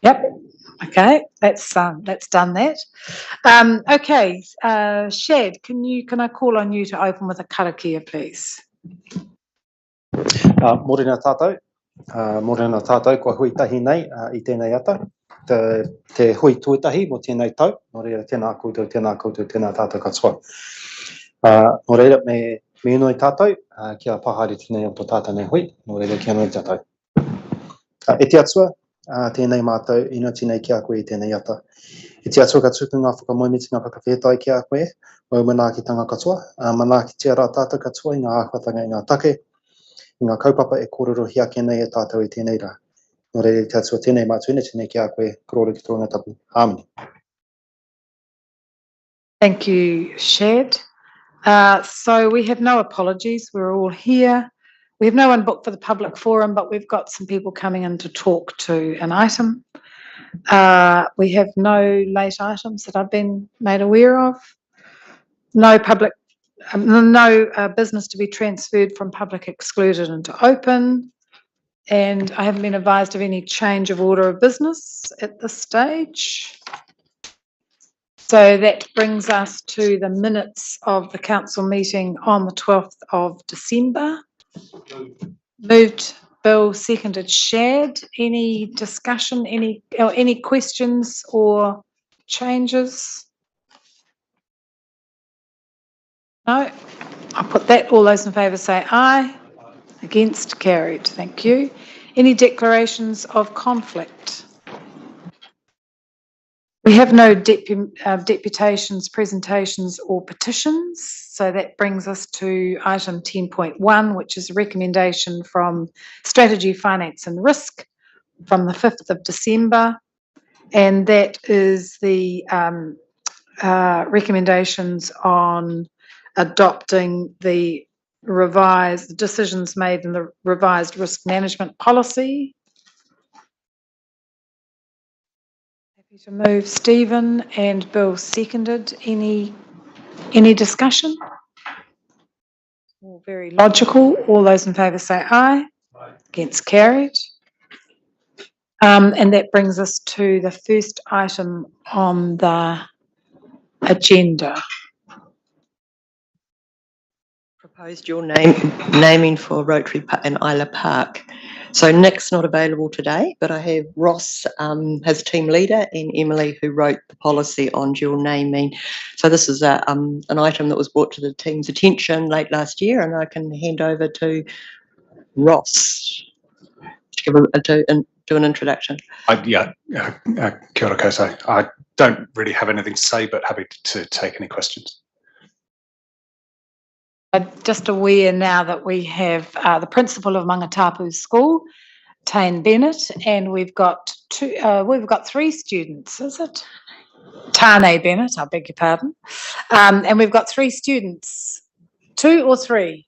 Yep. Okay, that's done that. Okay, Shed, can I call on you to open with a karakia, please? Morena tātou, kua hui tahi nei I tēnei ata. Te hui tuatahi mo tēnei tau, nō reira tēnā koutou, tēnā tātou katoa. Nō reira me unoi tātou, kia pahari tēnei o tō tātou nei hui, nō reira kia noi tātou. E te atua, tēnei mātou, ino tēnei kia koe I tēnei ata. E te atua ka tuku ngā whakamoemiti ngā whakawhetai kia koe, o mana ki tanga katoa, mana ki tia rā tātou katoa I ngā āwhatanga I ngā take, I ngā kaupapa e kōrero hiake nei e tātou I tēnei rā. Nō reira te atua tēnei mātou ina tēnei kia koe, korore ki tōna tapu. Āmini. Thank you, Shed. So we have no apologies. We're all here. We have no one booked for the public forum, but we've got some people coming in to talk to an item. We have no late items that I've been made aware of. No public, no business to be transferred from public excluded into open. And I haven't been advised of any change of order of business at this stage. So that brings us to the minutes of the council meeting on the 12th of December. Moved Bill, seconded Shad. Any discussion, any questions or changes? No? I'll put that. All those in favour say aye. Against, carried. Thank you. Any declarations of conflict? We have no deputations, presentations or petitions, so that brings us to item 10.1, which is a recommendation from Strategy, Finance and Risk from the 5th of December, and that is the recommendations on adopting the revised decisions made in the revised risk management policy. Happy to move. Stephen and Bill seconded. Any discussion? All very logical. All those in favour say aye. Aye. Against, carried. And that brings us to the first item on the agenda. Proposed your naming for Rotary and Isla Park. So Nick's not available today, but I have Ross as team leader and Emily who wrote the policy on dual naming. So this is an item that was brought to the team's attention late last year, and I can hand over to Ross to do an introduction. Kia ora koutou. I don't really have anything to say, but happy to take any questions. I'm just aware now that we have the principal of Mangatapu School, Tane Bennett, and we've got three students, is it? Tane Bennett, I beg your pardon. And we've got three students. Two or three?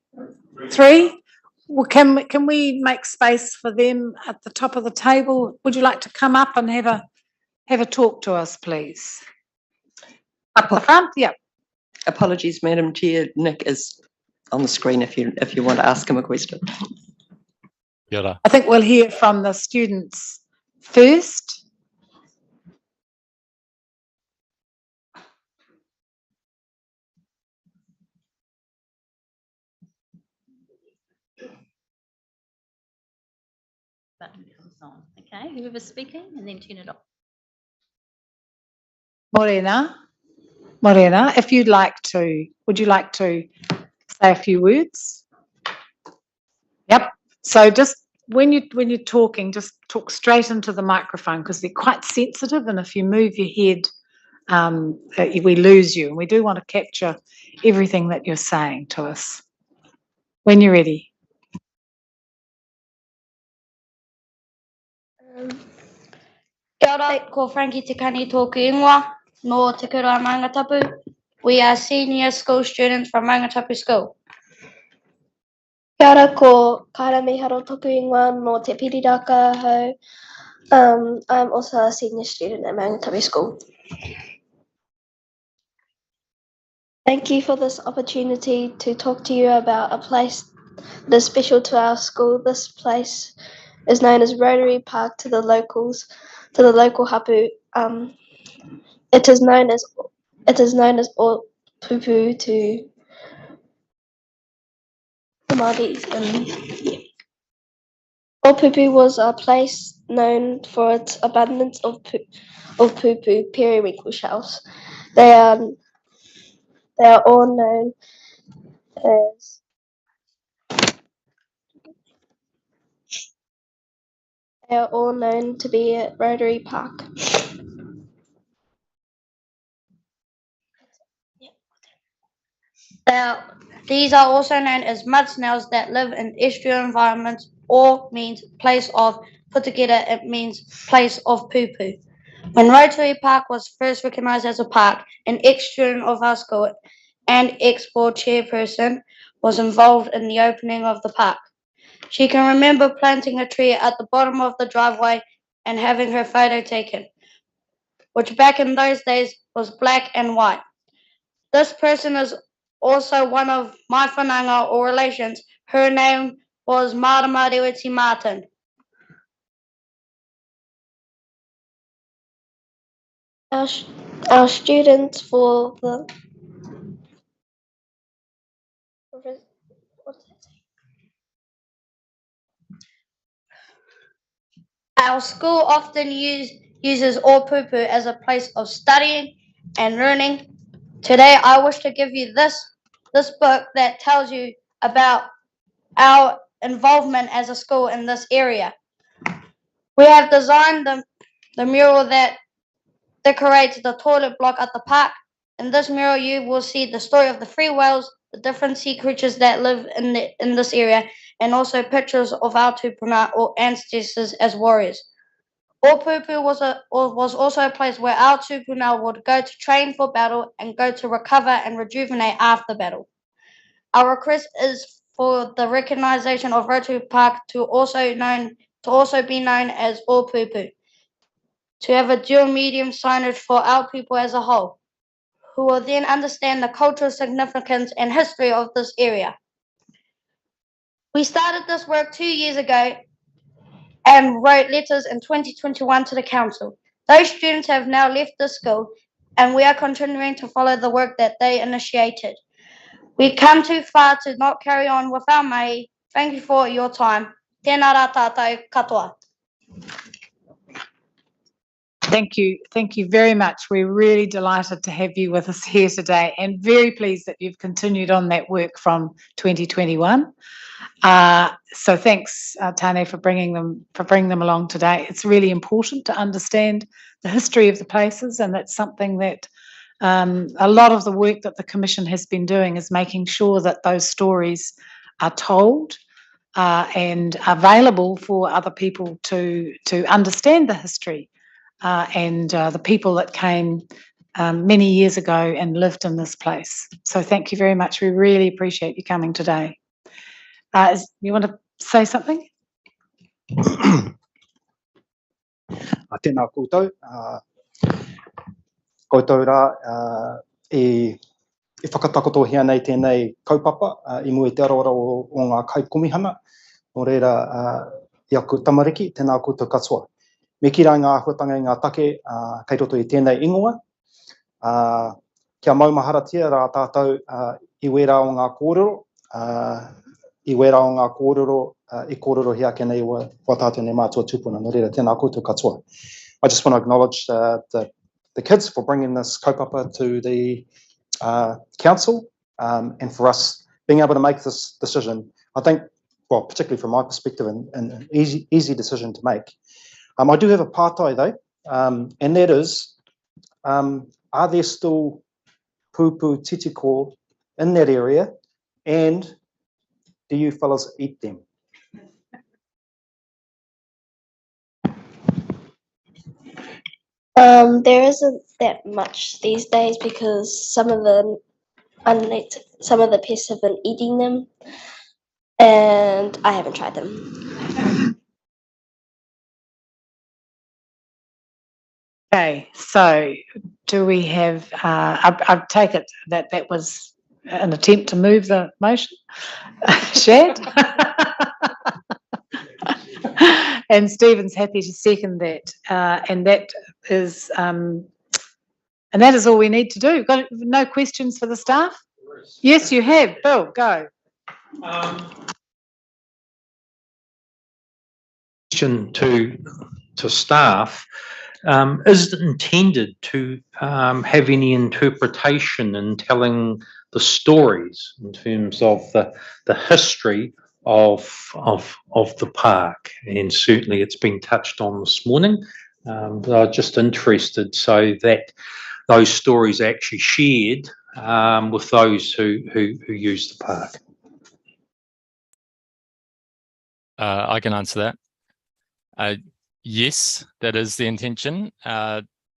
Three? Well, can we make space for them at the top of the table? Would you like to come up and have a talk to us, please? Up the front, yeah. Apologies, Madam Chair. Nick is on the screen if you want to ask him a question. I think we'll hear from the students first. Button comes on. Okay, whoever's speaking, and then turn it off. Morena, if you'd like to, would you like to say a few words? Yep. So just when you're talking, just talk straight into the microphone because they're quite sensitive, and if you move your head, we lose you. And we do want to capture everything that you're saying to us. When you're ready. Kia ora, ko Frankie Te Kani tōku ingoa, no Te Kura Mangatapu. We are senior school students from Mangatapu School. Kia ora, ko Kaira Miharo tōku ingoa, no Te Piriraka hau. I'm also a senior student at Mangatapu School. Thank you for this opportunity to talk to you about a place that is special to our school. This place is known as Rotary Park to the locals. to the local hapu. It is known as all pupu to the Māoris. Opupu was a place known for its abundance of pupu periwinkle shells. They are all known as to be at Rotary Park. These are also known as mud snails that live in estuary environments, or means place of putuketa, it means place of pupu. When Rotary Park was first recognised as a park, an ex-student of our school and ex-board chairperson was involved in the opening of the park. She can remember planting a tree at the bottom of the driveway and having her photo taken, which back in those days was black and white. This person is also one of my whananga or relations. Her name was Marama Rewiti Martin. Our students for the Our school often uses Opupu as a place of studying and learning. Today, I wish to give you this book that tells you about our involvement as a school in this area. We have designed the mural that decorates the toilet block at the park. In this mural, you will see the story of the three whales, the different sea creatures that live in this area, and also pictures of our tupuna or ancestors as warriors. Opupu was also a place where our tupuna would go to train for battle and go to recover and rejuvenate after battle. Our request is for the recognition of Rotary Park to also be known as Opupu, to have a dual medium signage for our people as a whole, who will then understand the cultural significance and history of this area. We started this work 2 years ago and wrote letters in 2021 to the council. Those students have now left the school, and we are continuing to follow the work that they initiated. We've come too far to not carry on with our mai. Thank you for your time. Tēnā rā tātou katoa. Thank you. Thank you very much. We're really delighted to have you with us here today and very pleased that you've continued on that work from 2021. So thanks, Tane, for bringing them along today. It's really important to understand the history of the places, and that's something that a lot of the work that the Commission has been doing is making sure that those stories are told and available for other people to understand the history and the people that came many years ago and lived in this place. So thank you very much. We really appreciate you coming today. You want to say something? Tēnā koutou. Koutou rā e whakatakotohia nei tēnei kaupapa I mua te aroara o ngā kai kumihana. Nō reira I aku tamariki, tēnā koutou katoa. Me ki rā ngā huatanga I ngā take kei roto I tēnei ingoa. Kia maumaharatia rā tātou I wera o ngā kōrero. I wera o ngā kōrero I kōrero hi ake nei wa tātou nei mātua tupuna. Nō reira, tēnā koutou katoa. I just want to acknowledge the kids for bringing this kaupapa to the council and for us being able to make this decision. I think, well, particularly from my perspective, an easy decision to make. I do have a pātai though, and that is, are there still pupu titiko in that area, and do you fellas eat them? There isn't that much these days because some of the pests have been eating them, and I haven't tried them. Okay, so do we have, I take it that was an attempt to move the motion? Shad? And Stephen's happy to second that. And that is all we need to do. Got no questions for the staff? Yes, you have. Bill, go. Question to staff. Is it intended to have any interpretation in telling the stories in terms of the history of the park? And certainly it's been touched on this morning, but I'm just interested so that those stories are actually shared with those who use the park. I can answer that. Yes, that is the intention.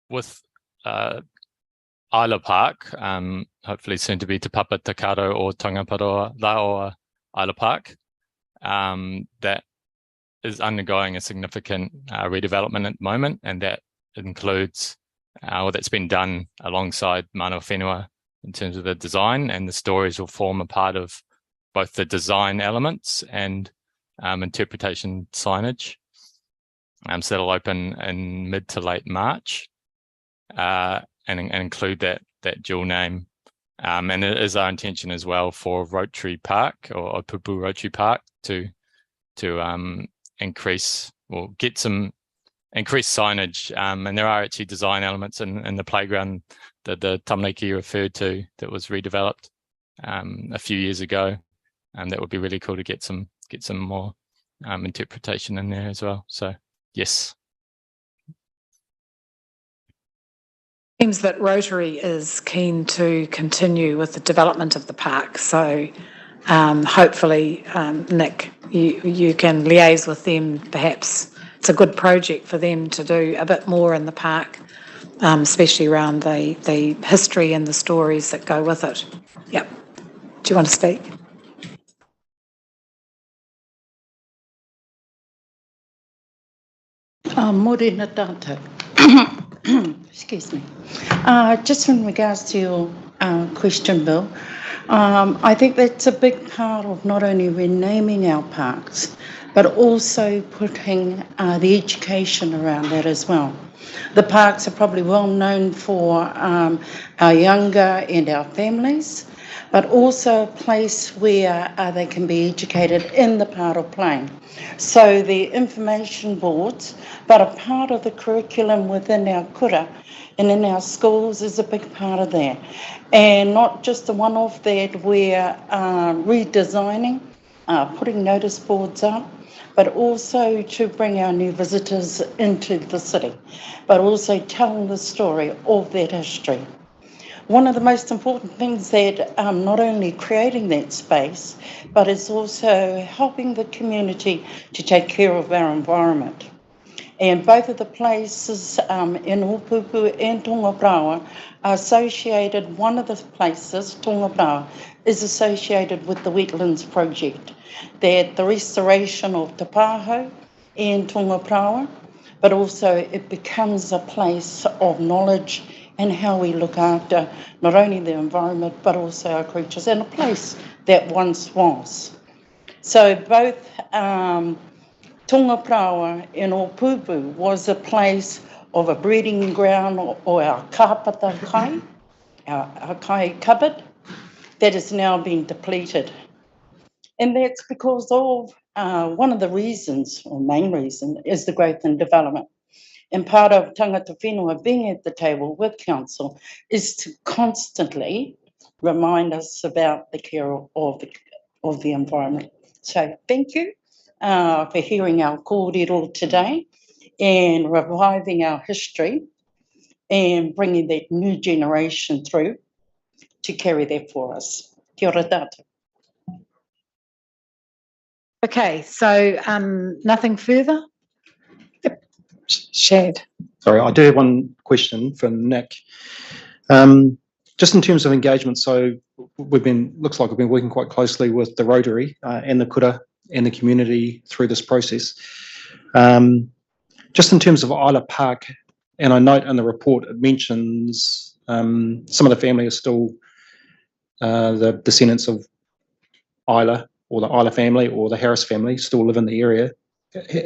With Isla Park, hopefully soon to be Te Papa Takaro or Tangaparoa Laoa Isla Park, that is undergoing a significant redevelopment at the moment, and that includes, or that's been done alongside Mana Whenua in terms of the design, and the stories will form a part of both the design elements and interpretation signage. So that'll open in mid to late March, and include that dual name. And it is our intention as well for Rotary Park or Pupu Rotary Park to increase or get some increased signage. And there are actually design elements in the playground that the tamariki referred to that was redeveloped a few years ago, and that would be really cool to get some more interpretation in there as well. So yes. Seems that Rotary is keen to continue with the development of the park. So hopefully, Nick, you can liaise with them. Perhaps it's a good project for them to do a bit more in the park, especially around the history and the stories that go with it. Yep. Do you want to speak? Morena tātou. Excuse me. Just in regards to your question, Bill, I think that's a big part of not only renaming our parks, but also putting the education around that as well. The parks are probably well known for our younger and our families, but also a place where they can be educated in the part of playing. So the information boards, but a part of the curriculum within our kura and in our schools is a big part of that. And not just the one off that we're redesigning, putting notice boards up, but also to bring our new visitors into the city, but also telling the story of that history. One of the most important things that not only creating that space, but it's also helping the community to take care of our environment. And both of the places in Upupu and Tongaprawa are associated, one of the places, Tongaprawa, is associated with the Wetlands Project, that the restoration of Te Pāhau and Tongaprawa, but also it becomes a place of knowledge and how we look after not only the environment, but also our creatures, and a place that once was. So both Tongaprawa and Upupu was a place of a breeding ground or our kāpata kai, our kai cupboard, that is now being depleted. And that's because of one of the reasons, or main reason, is the growth and development. And part of tangata whenua being at the table with council is to constantly remind us about the care of the environment. So thank you for hearing our kōrero today and reviving our history and bringing that new generation through to carry that for us. Kia ora tātou. Okay, so nothing further? Yep. Shad. Sorry, I do have one question for Nick. Just in terms of engagement, so looks like we've been working quite closely with the Rotary and the kura and the community through this process. Just in terms of Isla Park, and I note in the report it mentions some of the family are still the descendants of Isla, or the Isla family, or the Harris family still live in the area.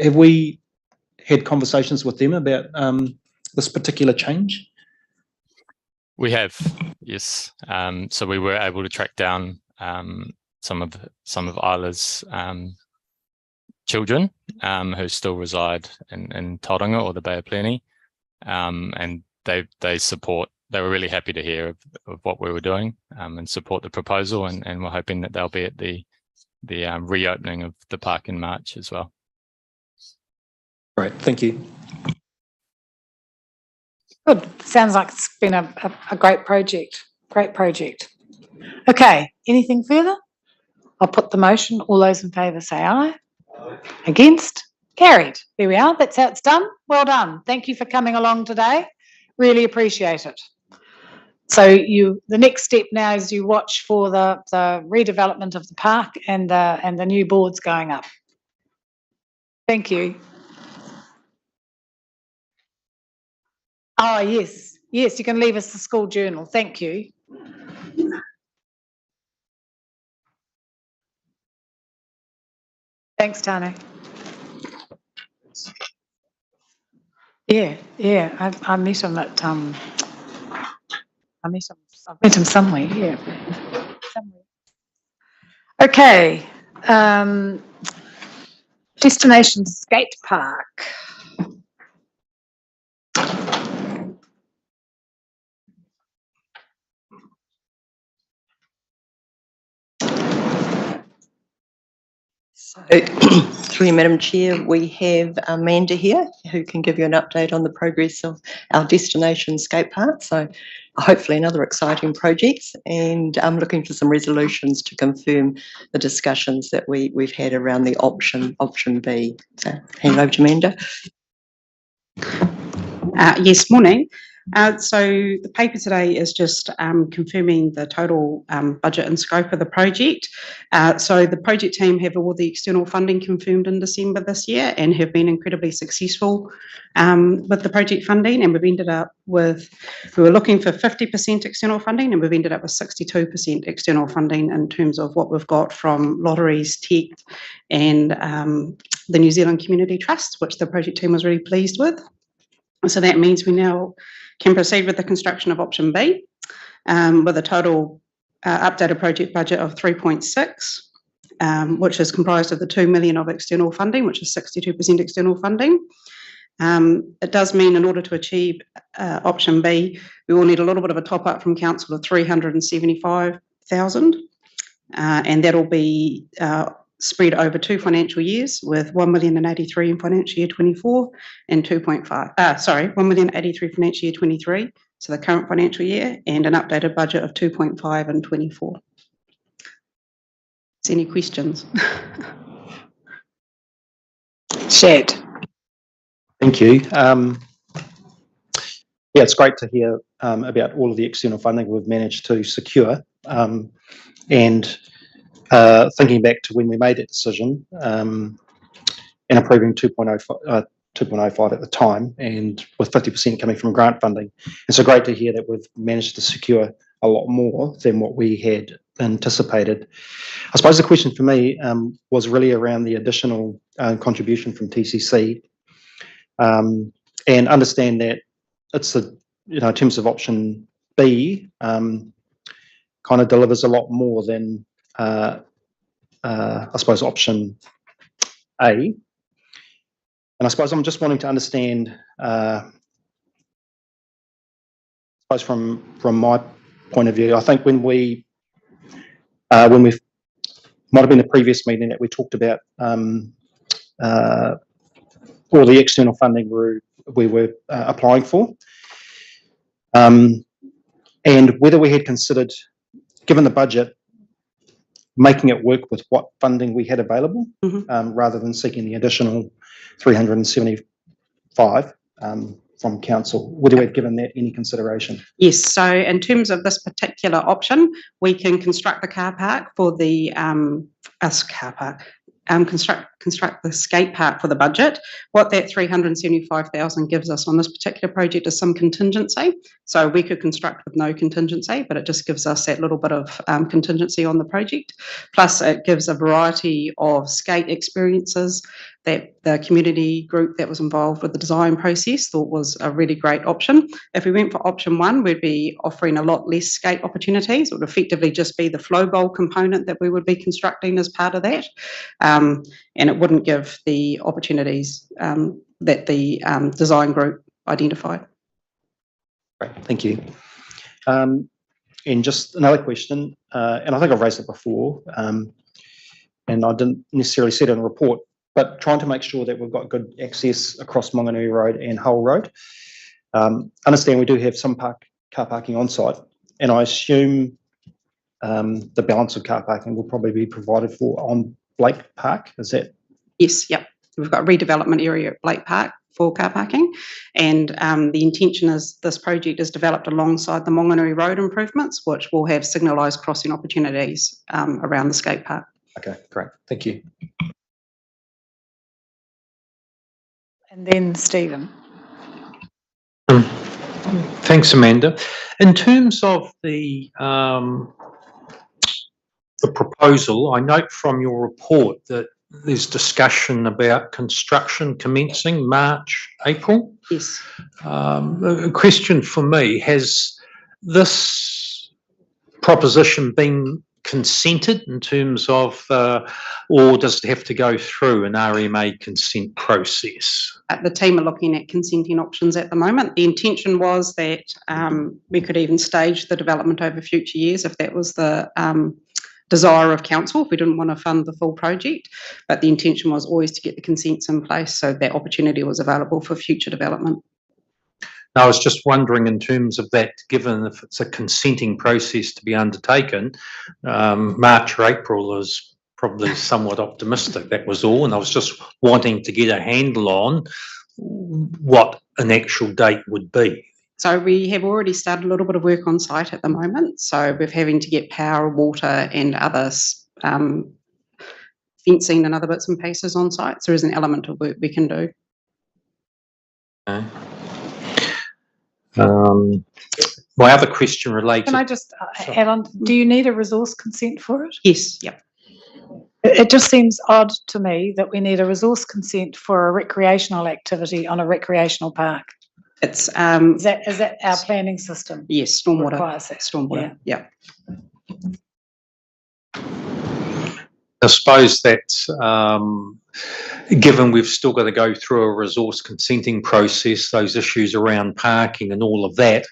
Have we had conversations with them about this particular change? We have, yes. So we were able to track down some of Isla's children who still reside in Tauranga or the Bay of Plenty, and they were really happy to hear of what we were doing and support the proposal, and we're hoping that they'll be at the reopening of the park in March as well. Great, thank you. Good. Sounds like it's been a great project. Great project. Okay, anything further? I'll put the motion. All those in favour say aye. Against? Carried. There we are. That's how it's done. Well done. Thank you for coming along today. Really appreciate it. So the next step now is you watch for the redevelopment of the park and the new boards going up. Thank you. Oh, yes. Yes, you can leave us the school journal. Thank you. Thanks, Tane. Yeah. I met him at I've met him somewhere, yeah. Somewhere. Okay. Destination skate park. So, through you, Madam Chair, we have Amanda here who can give you an update on the progress of our destination skate park. So hopefully another exciting projects, and I'm looking for some resolutions to confirm the discussions that we've had around the option B. So hand over to Amanda. Yes, morning. So the paper today is just confirming the total budget and scope of the project. So the project team have all the external funding confirmed in December this year and have been incredibly successful with the project funding, and we've ended up with, we were looking for 50% external funding, and we've ended up with 62% external funding in terms of what we've got from Lotteries, Tech and the New Zealand Community Trust, which the project team was really pleased with. So that means we now can proceed with the construction of option B with a total updated project budget of 3.6, which is comprised of the 2 million of external funding, which is 62% external funding. It does mean in order to achieve option B, we will need a little bit of a top up from council of 375,000, and that'll be spread over 2 financial years, with 1,083,000 in financial year 24 and 1,083,000 financial year 23, so the current financial year, and an updated budget of 2.5 in 24. Any questions? Shed. Thank you. Yeah, it's great to hear about all of the external funding we've managed to secure, and thinking back to when we made that decision and approving 2.05 at the time, and with 50% coming from grant funding. It's so great to hear that we've managed to secure a lot more than what we had anticipated. I suppose the question for me was really around the additional contribution from TCC, and understand that it's in terms of option B, kind of delivers a lot more than I suppose option A. And I suppose I'm just wanting to understand, I suppose from my point of view, I think when we might have been the previous meeting that we talked about all the external funding we were applying for, and whether we had considered, given the budget, making it work with what funding we had available, rather than seeking the additional 375 from council. Would you have given that any consideration? Yes, so in terms of this particular option, we can construct the car park for the construct the skate park for the budget. What that 375,000 gives us on this particular project is some contingency. So we could construct with no contingency, but it just gives us that little bit of contingency on the project. Plus it gives a variety of skate experiences that the community group that was involved with the design process thought was a really great option. If we went for option one, we'd be offering a lot less skate opportunities. It would effectively just be the flow bowl component that we would be constructing as part of that. And it wouldn't give the opportunities that the design group identified. Great, thank you. And just another question, and I think I've raised it before, and I didn't necessarily see it in the report, but trying to make sure that we've got good access across Monganui Road and Hull Road. Understand we do have some car parking on site, and I assume the balance of car parking will probably be provided for on Blake Park. Is that? Yes, yep. We've got a redevelopment area at Blake Park for car parking, and the intention is this project is developed alongside the Monganui Road improvements, which will have signalised crossing opportunities around the skate park. Okay, great, thank you. And then Stephen. Thanks, Amanda. In terms of the proposal, I note from your report that there's discussion about construction commencing March, April. Yes. A question for me, has this proposition been consented in terms of, or does it have to go through an RMA consent process? The team are looking at consenting options at the moment. The intention was that we could even stage the development over future years if that was the desire of council, if we didn't want to fund the full project. But the intention was always to get the consents in place so that opportunity was available for future development. I was just wondering in terms of that, given if it's a consenting process to be undertaken, March or April is probably somewhat optimistic, that was all. And I was just wanting to get a handle on what an actual date would be. So we have already started a little bit of work on site at the moment. So we're having to get power, water and other fencing and other bits and pieces on site. So there is an element of work we can do. Okay. My other question related... Can I just add on, do you need a resource consent for it? Yes, yep. It just seems odd to me that we need a resource consent for a recreational activity on a recreational park. It's is that our planning system? Yes, stormwater. Requires that. Stormwater, yeah. I suppose that's given we've still got to go through a resource consenting process, those issues around parking and all of that.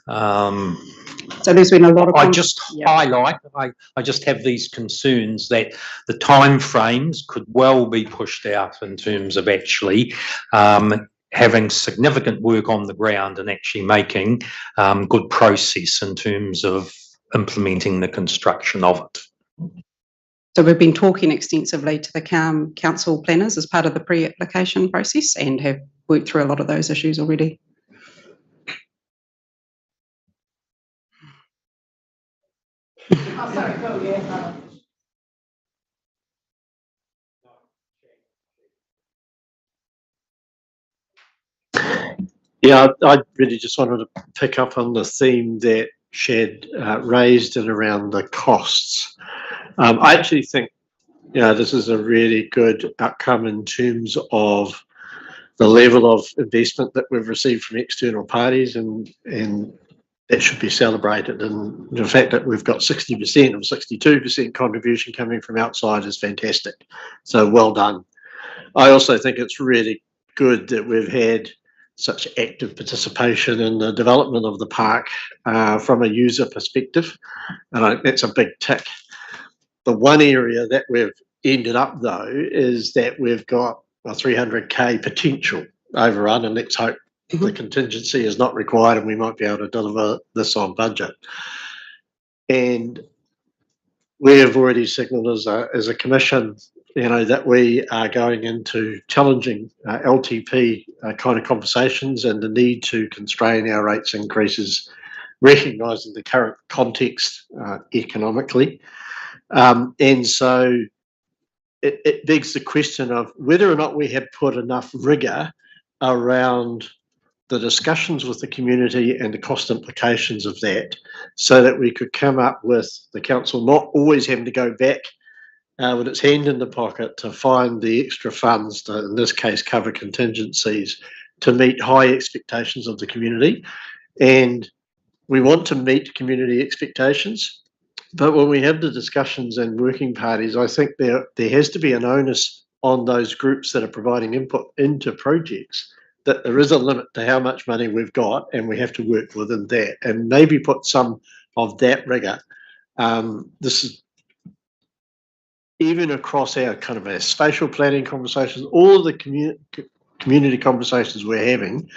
So there's been a lot of... I just have these concerns that the time frames could well be pushed out in terms of actually having significant work on the ground and actually making good process in terms of implementing the construction of it. So we've been talking extensively to the council planners as part of the pre-application process and have worked through a lot of those issues already. Yeah, I really just wanted to pick up on the theme that Shad raised and around the costs. I actually think, this is a really good outcome in terms of the level of investment that we've received from external parties, and that should be celebrated. And the fact that we've got 60% of 62% contribution coming from outside is fantastic. So well done. I also think it's really good that we've had such active participation in the development of the park from a user perspective, and that's a big tick. The one area that we've ended up though is that we've got a 300k potential overrun, and let's hope the contingency is not required and we might be able to deliver this on budget. And we have already signalled as a commission, that we are going into challenging LTP kind of conversations and the need to constrain our rates increases, recognising the current context economically. And so it begs the question of whether or not we have put enough rigour around the discussions with the community and the cost implications of that, so that we could come up with the council not always having to go back with its hand in the pocket to find the extra funds to, in this case, cover contingencies to meet high expectations of the community. And we want to meet community expectations. But when we have the discussions and working parties, I think there has to be an onus on those groups that are providing input into projects that there is a limit to how much money we've got, and we have to work within that and maybe put some of that rigor. This is even across our kind of our spatial planning conversations, all of the community conversations we're having.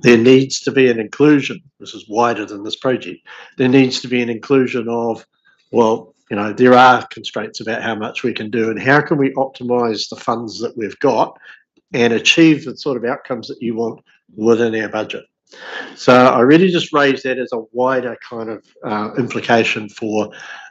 There needs to be an inclusion. This is wider than this project. There needs to be an inclusion of, well, you know, there are constraints about how much we can do and how can we optimize the funds that we've got and achieve the sort of outcomes that you want within our budget. So I really just raise that as a wider kind of implication for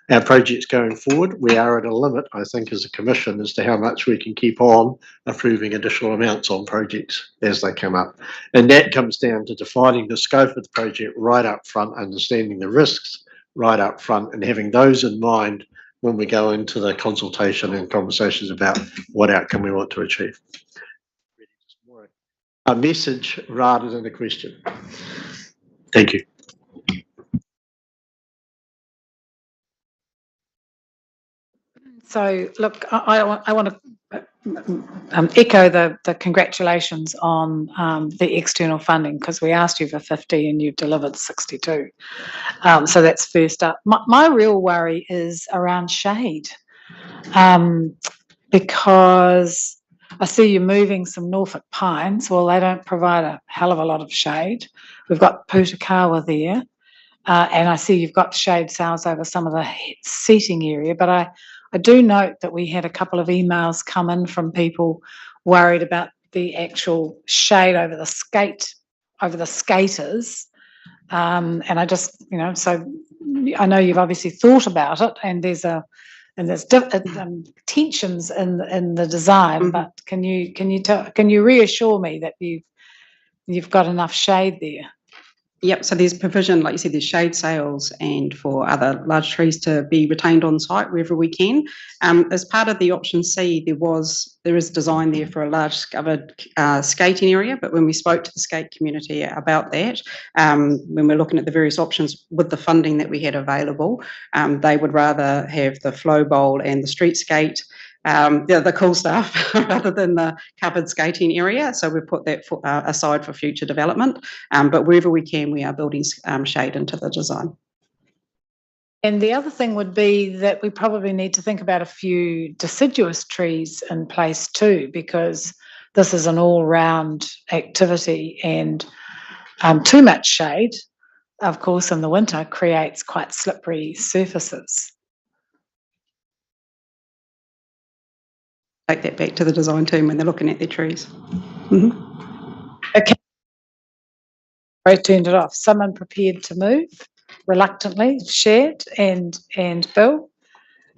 our projects going forward. We are at a limit, I think, as a commission as to how much we can keep on approving additional amounts on projects as they come up. And that comes down to defining the scope of the project right up front, understanding the risks right up front, and having those in mind when we go into the consultation and conversations about what outcome we want to achieve. A message rather than a question. Thank you. So, look, I want to echo the congratulations on the external funding, because we asked you for 50 and you've delivered 62. So that's first up. My real worry is around shade, because I see you moving some Norfolk pines. Well, they don't provide a hell of a lot of shade. We've got Putakawa there, and I see you've got shade sails over some of the seating area, but I do note that we had a couple of emails come in from people worried about the actual shade over the skaters. And I just, you know, so I know you've obviously thought about it, and there's tensions in the design. But can you reassure me that you've got enough shade there? Yep, so there's provision, like you said, there's shade sails and for other large trees to be retained on site wherever we can. As part of the option C, there is design there for a large covered skating area, but when we spoke to the skate community about that, when we're looking at the various options with the funding that we had available, they would rather have the flow bowl and the street skate, the cool stuff rather than the covered skating area. So we've put that aside for future development. But wherever we can, we are building shade into the design. And the other thing would be that we probably need to think about a few deciduous trees in place too, because this is an all-round activity, and too much shade, of course, in the winter creates quite slippery surfaces. Take that back to the design team when they're looking at their trees. Okay. I turned it off. Someone prepared to move reluctantly, Shed and Bill.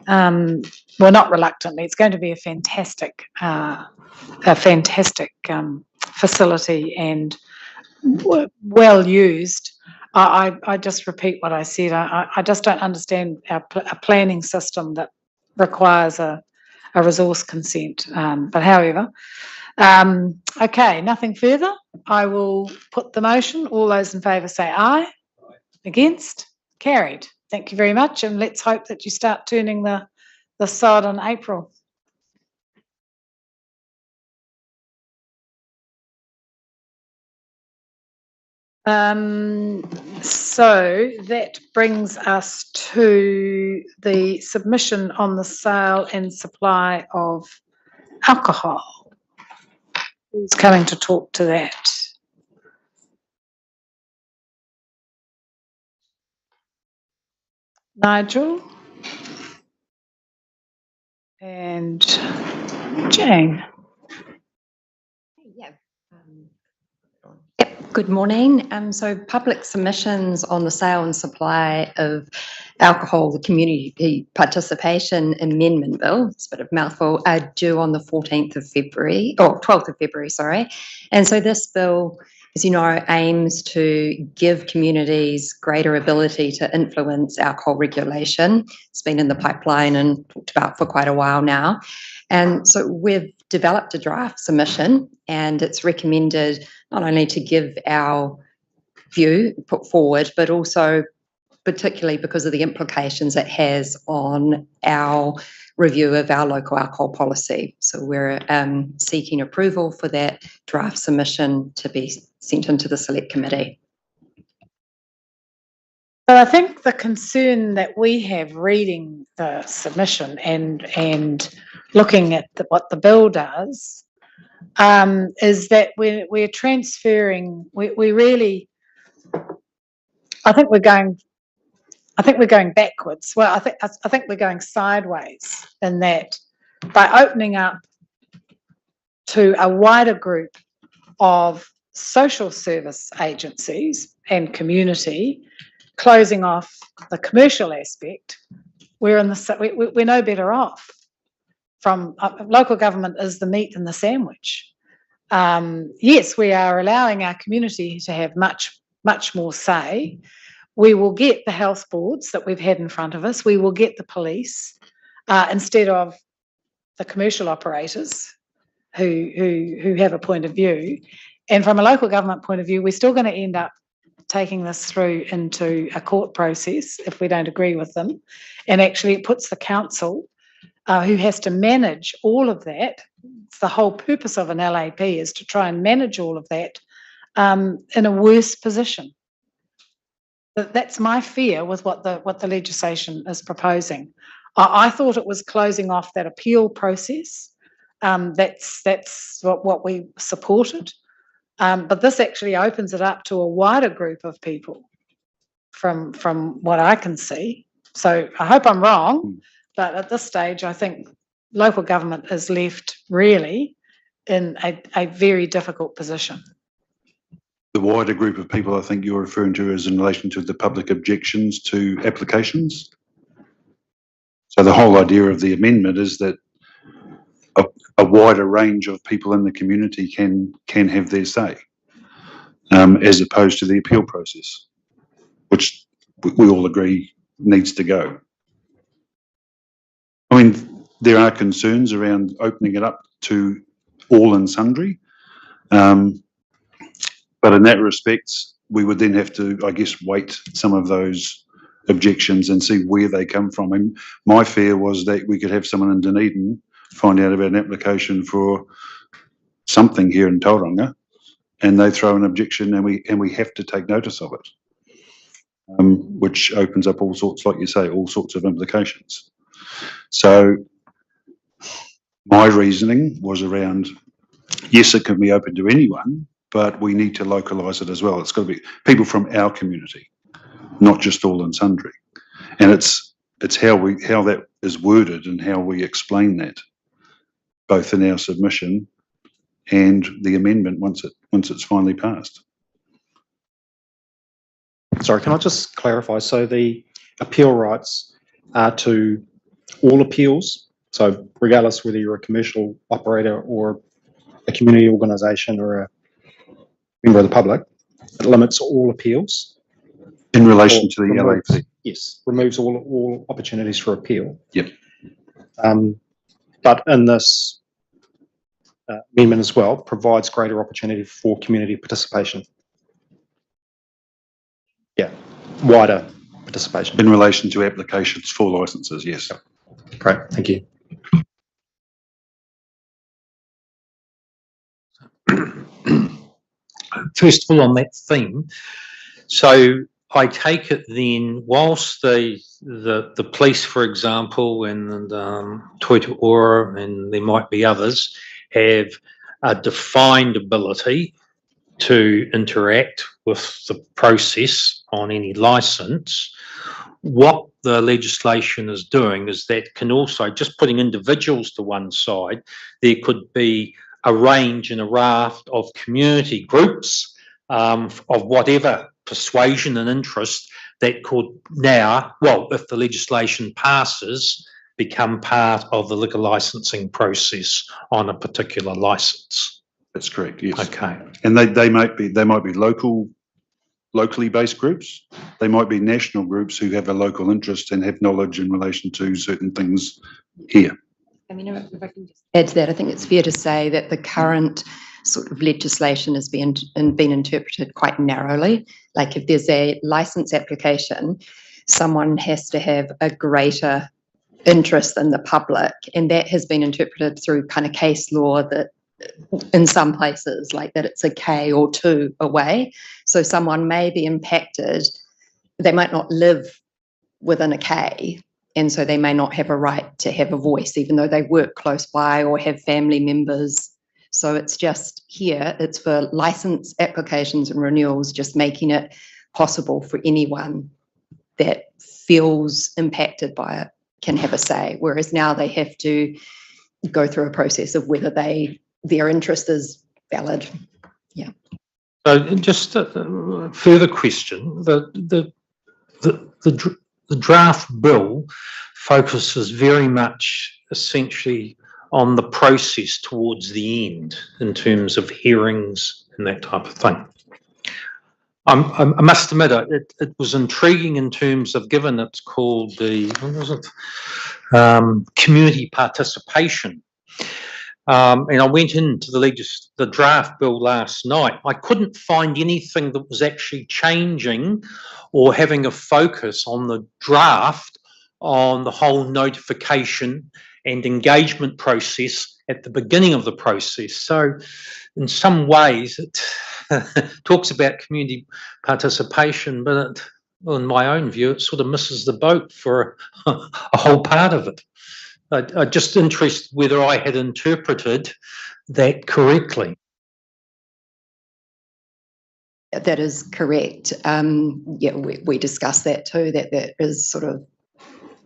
Well, not reluctantly. It's going to be a fantastic facility and well used. I just repeat what I said. I just don't understand a planning system that requires a resource consent. But however, okay, nothing further. I will put the motion. All those in favour say aye. Against? Carried. Thank you very much, and let's hope that you start turning the sod in April. So that brings us to the submission on the sale and supply of alcohol. Who's coming to talk to that? Nigel and Jane. Yeah. Yep. Good morning. So public submissions on the sale and supply of alcohol, the Community Participation Amendment Bill, it's a bit of a mouthful, are due on the 14th of February, or 12th of February, sorry. And so this bill as you know, aims to give communities greater ability to influence alcohol regulation. It's been in the pipeline and talked about for quite a while now. And so we've developed a draft submission, and it's recommended not only to give our view put forward, but also particularly because of the implications it has on our review of our local alcohol policy. So we're seeking approval for that draft submission to be sent into the select committee. So I think the concern that we have reading the submission and looking at what the bill does is that we're transferring. We really, I think we're going backwards. Well, I think we're going sideways in that by opening up to a wider group of social service agencies and community, closing off the commercial aspect, we're no better off. From local government is the meat in the sandwich. Yes, we are allowing our community to have much more say. We will get the health boards that we've had in front of us. We will get the police instead of the commercial operators who have a point of view. And from a local government point of view, we're still going to end up taking this through into a court process if we don't agree with them. And actually it puts the council who has to manage all of that. It's the whole purpose of an LAP is to try and manage all of that in a worse position. That's my fear with what the legislation is proposing. I thought it was closing off that appeal process. That's what we supported. But this actually opens it up to a wider group of people from what I can see. So I hope I'm wrong, but at this stage, I think local government is left really in a very difficult position. The wider group of people I think you're referring to is in relation to the public objections to applications. So the whole idea of the amendment is that a wider range of people in the community can have their say, as opposed to the appeal process, which we all agree needs to go. I mean, there are concerns around opening it up to all and sundry, but in that respect, we would then have to, I guess, weight some of those objections and see where they come from. And my fear was that we could have someone in Dunedin find out about an application for something here in Tauranga, and they throw an objection, and we have to take notice of it, which opens up all sorts, like you say, all sorts of implications. So my reasoning was around, yes, it can be open to anyone, but we need to localise it as well. It's got to be people from our community, not just all and sundry. And it's how that is worded and how we explain that, both in our submission and the amendment once it's finally passed. Sorry, can I just clarify? So the appeal rights are to all appeals. So regardless whether you're a commercial operator or a community organisation or a member of the public, it limits all appeals. In relation to the LAP? Yes, removes all opportunities for appeal. Yep. But in this amendment as well, provides greater opportunity for community participation. Yeah, wider participation. In relation to applications for licences, yes. Yep. Great, thank you. First of all, on that theme, so I take it then, whilst the police, for example, and Toita Ora, and there might be others, have a defined ability to interact with the process on any licence, what the legislation is doing is that can also, just putting individuals to one side, there could be a range and a raft of community groups of whatever persuasion and interest that could now, well, if the legislation passes, become part of the liquor licensing process on a particular licence. That's correct, yes. Okay. And they might be locally based groups. They might be national groups who have a local interest and have knowledge in relation to certain things here. I mean, if I can just add to that, I think it's fair to say that the current sort of legislation has been interpreted quite narrowly. Like if there's a license application, someone has to have a greater interest than the public, and that has been interpreted through kind of case law that in some places like that it's a K or two away. So someone may be impacted, they might not live within a K, and so they may not have a right to have a voice, even though they work close by or have family members. So it's just here, it's for license applications and renewals, just making it possible for anyone that feels impacted by it can have a say, whereas now they have to go through a process of whether their interest is valid. Yeah. So just a further question, the draft bill focuses very much essentially on the process towards the end in terms of hearings and that type of thing. I must admit, it was intriguing in terms of, given it's called the, what was it, community participation. And I went into the draft bill last night. I couldn't find anything that was actually changing or having a focus on the draft on the whole notification and engagement process at the beginning of the process. So in some ways it talks about community participation, but in my own view, it sort of misses the boat for a whole part of it. I'm just interested whether I had interpreted that correctly. That is correct. Yeah, we discussed that too, that there is sort of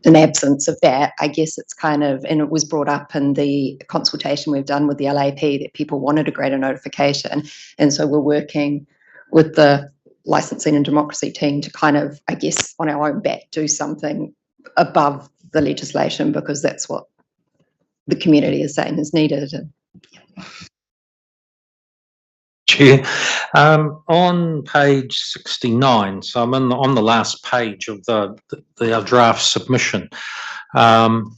an absence of that. I guess it's kind of, and it was brought up in the consultation we've done with the LAP that people wanted a greater notification. And so we're working with the licensing and democracy team to kind of, I guess, on our own back, do something above the legislation, because that's what the community is saying is needed. And, yeah. Chair, on page 69, so I'm on the last page of the draft submission. The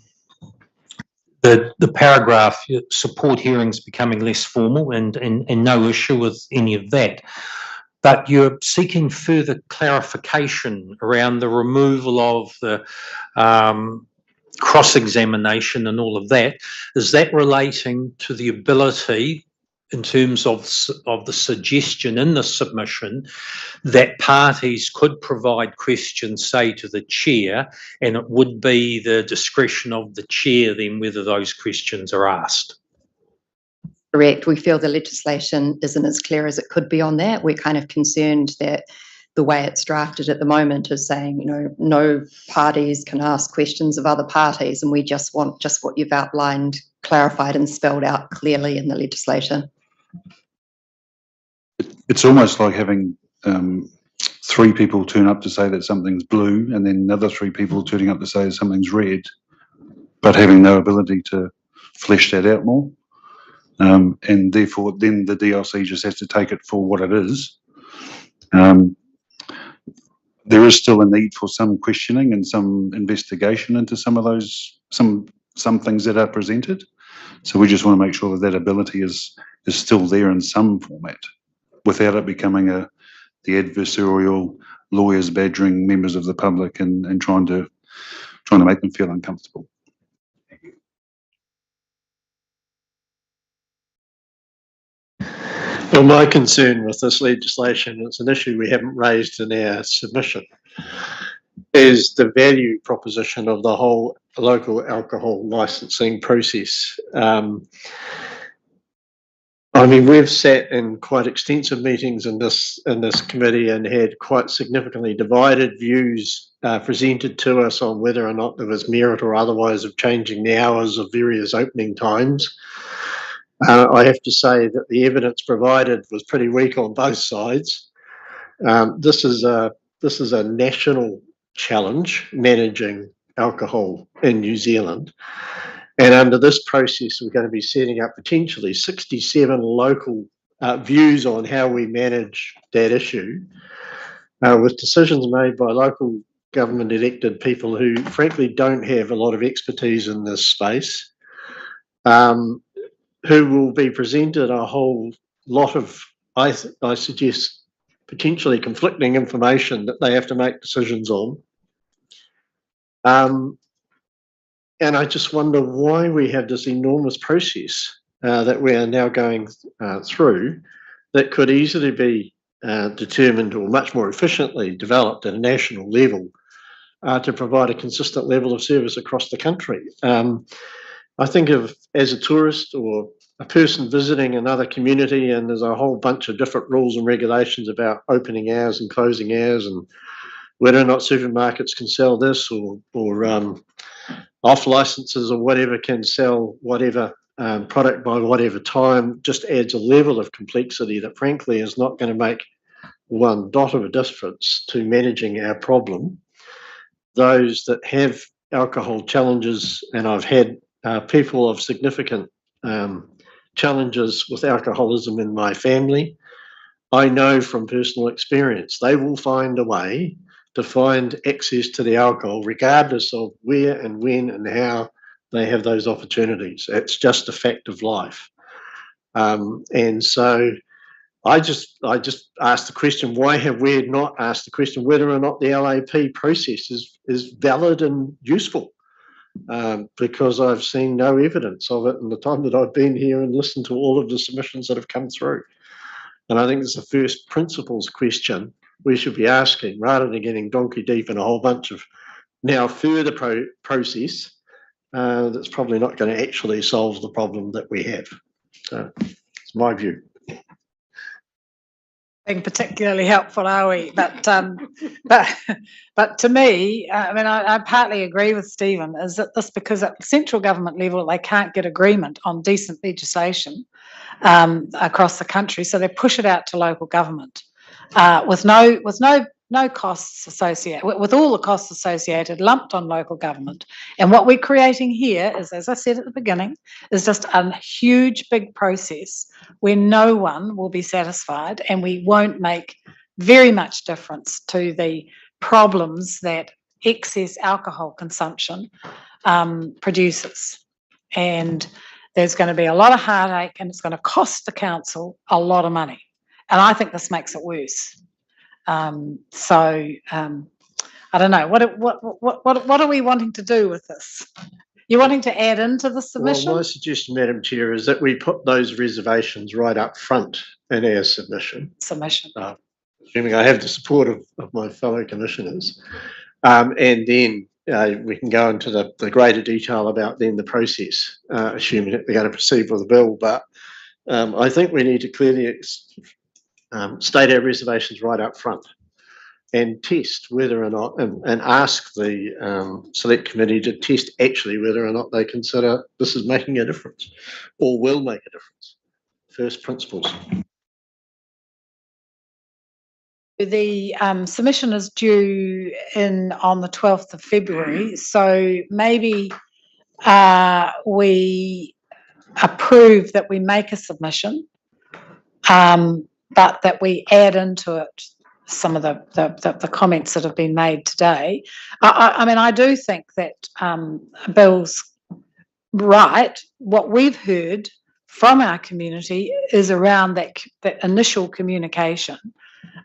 paragraph, support hearings becoming less formal, and no issue with any of that. But you're seeking further clarification around the removal of the cross-examination and all of that. Is that relating to the ability, in terms of the suggestion in the submission, that parties could provide questions, say, to the chair, and it would be the discretion of the chair then whether those questions are asked? Correct. We feel the legislation isn't as clear as it could be on that. We're kind of concerned that the way it's drafted at the moment is saying, you know, no parties can ask questions of other parties, and we just want just what you've outlined clarified and spelled out clearly in the legislation. It's almost like having 3 people turn up to say that something's blue, and then another 3 people turning up to say something's red, but having no ability to flesh that out more. And therefore, then the DLC just has to take it for what it is. There is still a need for some questioning and some investigation into some of those, some things that are presented. So we just want to make sure that that ability is still there in some format, without it becoming the adversarial lawyers badgering members of the public and trying to make them feel uncomfortable. Well, my concern with this legislation, it's an issue we haven't raised in our submission, is the value proposition of the whole local alcohol licensing process. I mean, we've sat in quite extensive meetings in this committee and had quite significantly divided views presented to us on whether or not there was merit or otherwise of changing the hours of various opening times. I have to say that the evidence provided was pretty weak on both sides. This is a national challenge, managing alcohol in New Zealand. And under this process, we're going to be setting up potentially 67 local views on how we manage that issue, with decisions made by local government elected people who frankly don't have a lot of expertise in this space, who will be presented a whole lot of, I suggest, potentially conflicting information that they have to make decisions on. And I just wonder why we have this enormous process that we are now going through that could easily be determined or much more efficiently developed at a national level to provide a consistent level of service across the country. I think of, as a tourist or a person visiting another community, and there's a whole bunch of different rules and regulations about opening hours and closing hours and whether or not supermarkets can sell this or off licenses or whatever can sell whatever product by whatever time, just adds a level of complexity that frankly is not going to make one dot of a difference to managing our problem. Those that have alcohol challenges, and I've had people of significant challenges with alcoholism in my family, I know from personal experience, they will find a way to find access to the alcohol regardless of where and when and how they have those opportunities. It's just a fact of life. And so I just asked the question, why have we not asked the question whether or not the LAP process is valid and useful? Because I've seen no evidence of it in the time that I've been here and listened to all of the submissions that have come through. And I think it's the first principles question we should be asking, rather than getting donkey deep in a whole bunch of now further process that's probably not going to actually solve the problem that we have. So it's my view. Being particularly helpful, are we? But to me, I mean, I partly agree with Stephen. Is that this because at the central government level they can't get agreement on decent legislation across the country, so they push it out to local government with no costs associated, with all the costs associated lumped on local government. And what we're creating here is, as I said at the beginning, is just a huge big process where no one will be satisfied, and we won't make very much difference to the problems that excess alcohol consumption produces. And there's going to be a lot of heartache, and it's going to cost the council a lot of money. And I think this makes it worse. I don't know. What are we wanting to do with this? You're wanting to add into the submission? Well, my suggestion, Madam Chair, is that we put those reservations right up front in our submission. Assuming I have the support of my fellow commissioners. And then we can go into the greater detail about then the process, assuming that they're going to proceed with the bill. But I think we need to clearly state our reservations right up front and test whether or not, and ask the select committee to test actually whether or not they consider this is making a difference or will make a difference. First principles. The submission is due in on the 12th of February, so maybe we approve that we make a submission, but that we add into it some of the comments that have been made today. I mean, I do think that Bill's right. What we've heard from our community is around that initial communication,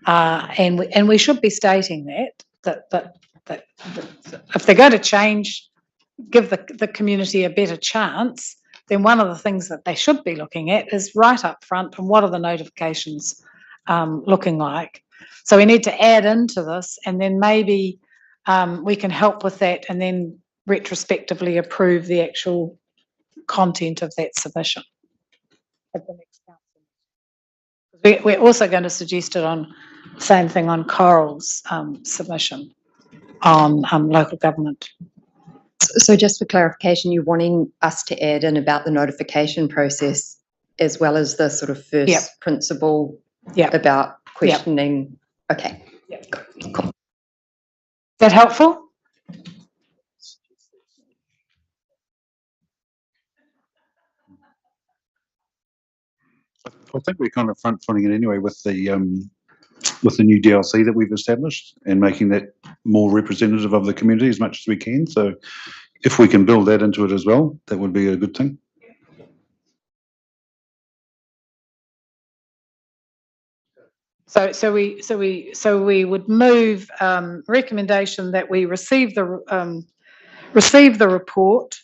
and we should be stating that if they're going to change, give the community a better chance, then one of the things that they should be looking at is right up front, and what are the notifications looking like. So we need to add into this, and then maybe we can help with that, and then retrospectively approve the actual content of that submission at the next council. We're also going to suggest it on same thing on Coral's submission on local government. So just for clarification, you're wanting us to add in about the notification process as well as the sort of first principle about questioning. Okay. Cool. Is that helpful? I think we're kind of front footing it anyway with the new DLC that we've established and making that more representative of the community as much as we can. So if we can build that into it as well, that would be a good thing. So we would move recommendation that we receive the report,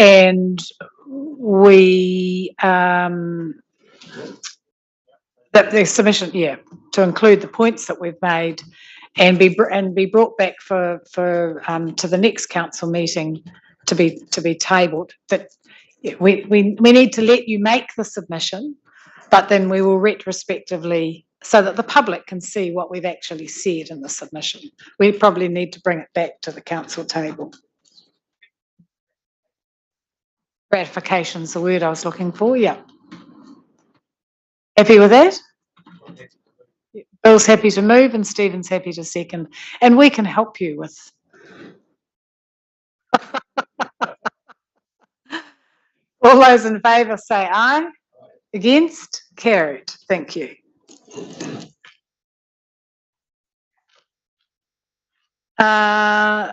and we that the submission, to include the points that we've made, and be brought back for to the next council meeting to be tabled. But we need to let you make the submission, but then we will retrospectively, so that the public can see what we've actually said in the submission. We probably need to bring it back to the council table. Ratification's the word I was looking for. Yeah. Happy with that? Bill's happy to move and Stephen's happy to second, and we can help you with. All those in favour say aye. Against? Carried. Thank you. Right.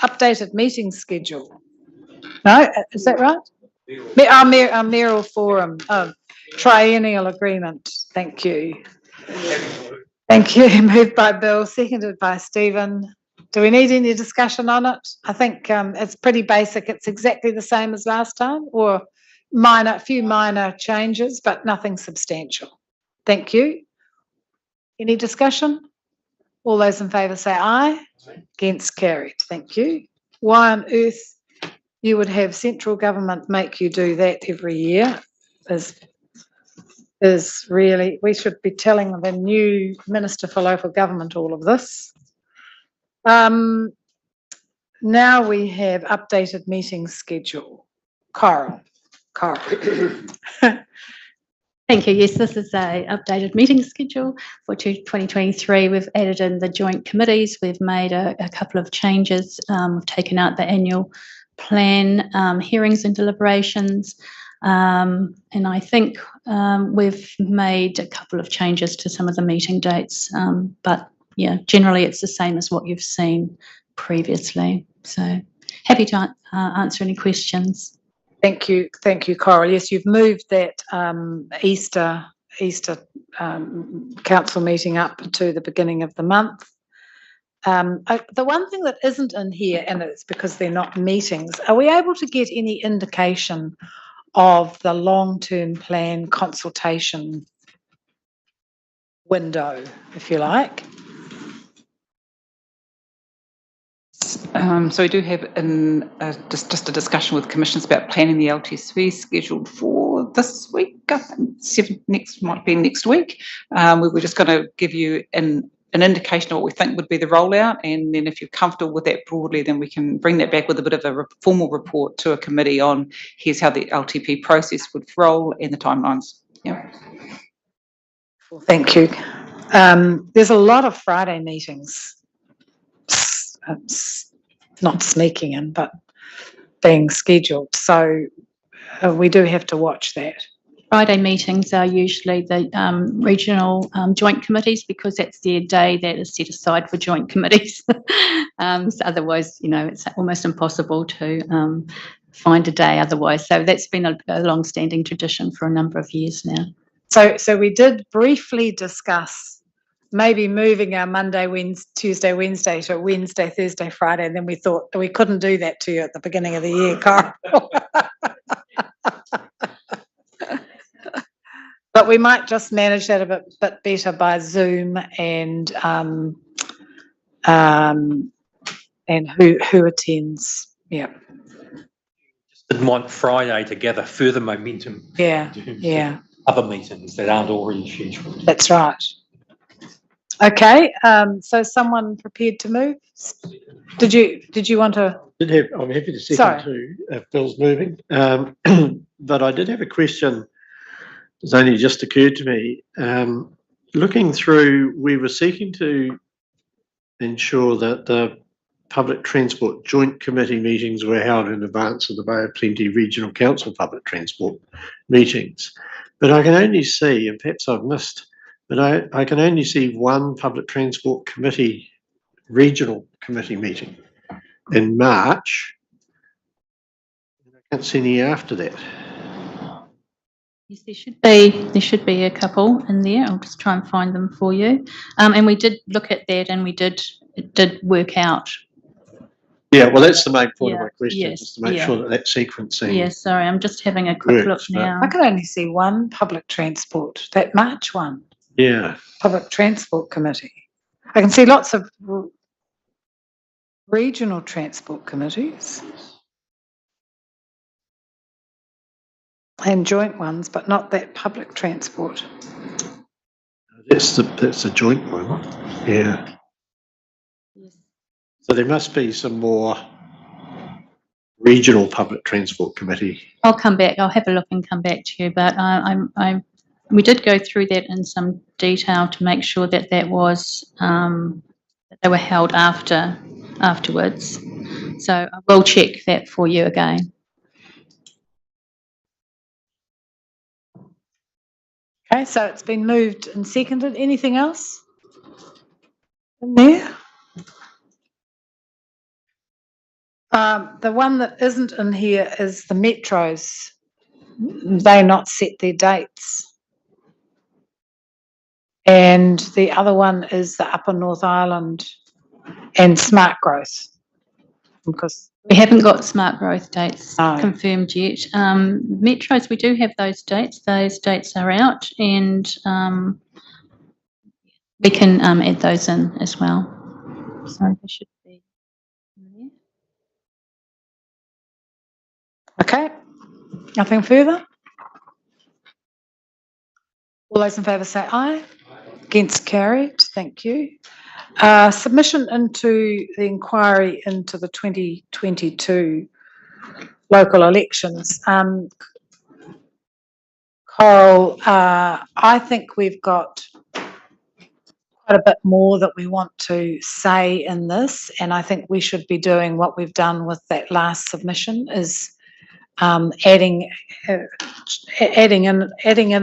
Updated meeting schedule. No, is that right? Our mayoral forum. Triennial agreement. Thank you. Thank you. Moved by Bill, seconded by Stephen. Do we need any discussion on it? I think it's pretty basic. It's exactly the same as last time, or a few minor changes, but nothing substantial. Thank you. Any discussion? All those in favour say aye. Against? Carried. Thank you. Why on earth you would have central government make you do that every year is really, we should be telling the new Minister for Local Government all of this. Now we have updated meeting schedule. Coral. Thank you. Yes, this is a updated meeting schedule for 2023. We've added in the joint committees. We've made a couple of changes. We've taken out the annual plan hearings and deliberations. And I think we've made a couple of changes to some of the meeting dates. But yeah, generally it's the same as what you've seen previously. So happy to answer any questions. Thank you, Coral. Yes, you've moved that Easter council meeting up to the beginning of the month. The one thing that isn't in here, and it's because they're not meetings, are we able to get any indication of the long-term plan consultation window, if you like? So we do have just a discussion with commissions about planning the LTSV scheduled for this week. I think might be next week. We were just going to give you an indication of what we think would be the rollout, and then if you're comfortable with that broadly, then we can bring that back with a bit of a formal report to a committee on here's how the LTP process would roll and the timelines. Yeah. Thank you. There's a lot of Friday meetings. Not sneaking in, but being scheduled. So we do have to watch that. Friday meetings are usually the regional joint committees, because that's their day that is set aside for joint committees. So otherwise, it's almost impossible to find a day otherwise. So that's been a long-standing tradition for a number of years now. So we did briefly discuss maybe moving our Monday, Tuesday, Wednesday to Wednesday, Thursday, Friday, and then we thought we couldn't do that to you at the beginning of the year, Carl. But we might just manage that a bit better by Zoom and who attends. Yeah. Didn't want Friday to gather further momentum. Yeah. Other meetings that aren't already scheduled. That's right. Okay, so someone prepared to move? Did you want to? I'm happy to second too, if Bill's moving. But I did have a question that's only just occurred to me. Looking through, we were seeking to ensure that the public transport joint committee meetings were held in advance of the Bay of Plenty Regional Council public transport meetings. But I can only see, and perhaps I've missed, but I can only see one public transport committee, regional committee meeting in March. I can't see any after that. Yes, there should be a couple in there. I'll just try and find them for you. And we did look at that, and it did work out. Yeah, well, that's the main point of Yeah, my question, yes, just to make yeah. sure that sequencing. Yeah, sorry, I'm just having a quick look works, but- now. I can only see one public transport, that March one, Yeah, public transport committee. I can see lots of regional transport committees and joint ones, but not that public transport. that's the joint one. Yeah. So there must be some more regional public transport committee. I'll come back. I'll have a look and come back to you. But we did go through that in some detail to make sure that that was that they were held afterwards. So I will check that for you again. Okay, so it's been moved and seconded. Anything else in there? The one that isn't in here is the metros. They not set their dates. And the other one is the Upper North Island and smart growth. Because We haven't got smart growth dates No. confirmed yet. Metros, we do have those dates. Those dates are out, and we can add those in as well. So they should be in there. Okay, nothing further? All those in favour say aye. Against carried, thank you. Submission into the inquiry into the 2022 local elections. Coral, I think we've got quite a bit more that we want to say in this, and I think we should be doing what we've done with that last submission, is adding in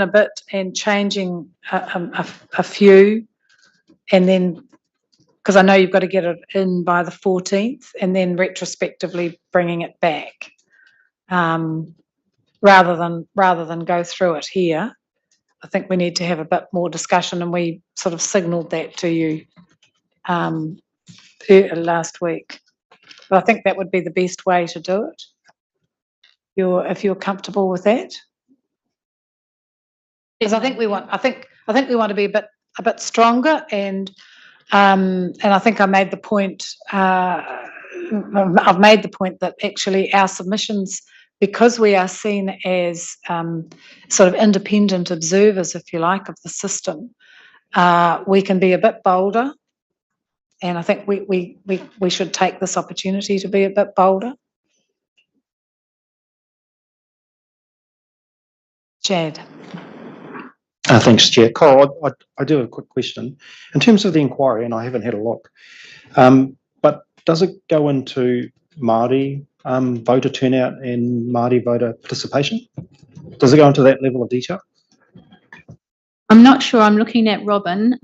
a bit and changing a few, and then, because I know you've got to get it in by the 14th, and then retrospectively bringing it back, rather than go through it here. I think we need to have a bit more discussion, and we sort of signalled that to you last week. But I think that would be the best way to do it. If you're comfortable with that, because I think we want to be a bit stronger, and I think I made the point. I've made the point that actually our submissions, because we are seen as sort of independent observers, if you like, of the system, we can be a bit bolder, and I think we should take this opportunity to be a bit bolder. Chad. Thanks, Chair. Coral, I do have a quick question. In terms of the inquiry, and I haven't had a look, but does it go into Māori voter turnout and Māori voter participation? Does it go into that level of detail? I'm not sure. I'm looking at Robin,